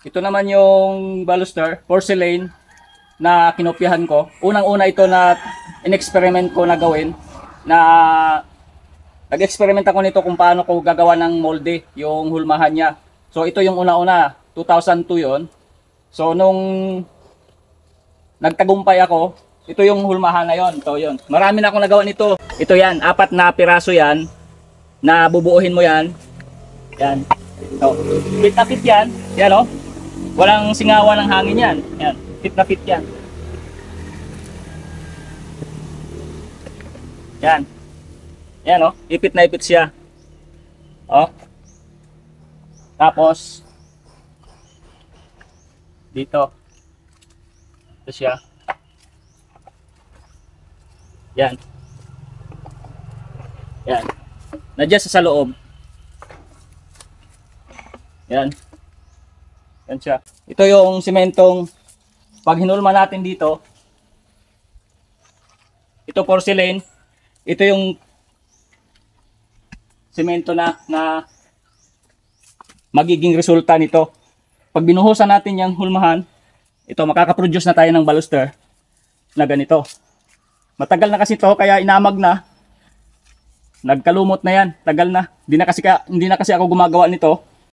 Ito naman yung baluster, porcelain na kinopyahan ko. Unang-una ito na in-experiment ko na gawin na nag-experiment ako nito kung paano ko gagawa ng molde, yung hulmahan niya. So ito yung una-una, 2002 yon. So nung nagtagumpay ako, ito yung hulmahan na yon. Ito yun. Marami na akong nagawa nito. Ito yan, 4 na piraso yan na bubuuhin mo yan. Yan. So, fit na fit yan. Yan o. Walang singawan ng hangin yan. Yan. Fit na fit yan. Yan. Yan o. Ipit na ipit siya. O. Tapos, dito. Ito siya. Yan. Yan. Nandiyan sa loob. Yan. Yan siya. Ito yung simentong pag hinulma natin dito. Ito porcelain. Ito yung semento na magiging resulta nito. Pag binuhusan natin yung hulmahan, ito makakaproduce na tayo ng baluster na ganito. Matagal na kasi to kaya inamag na. Nagkalumot na yan. Tagal na. Hindi na kasi ako gumagawa nito.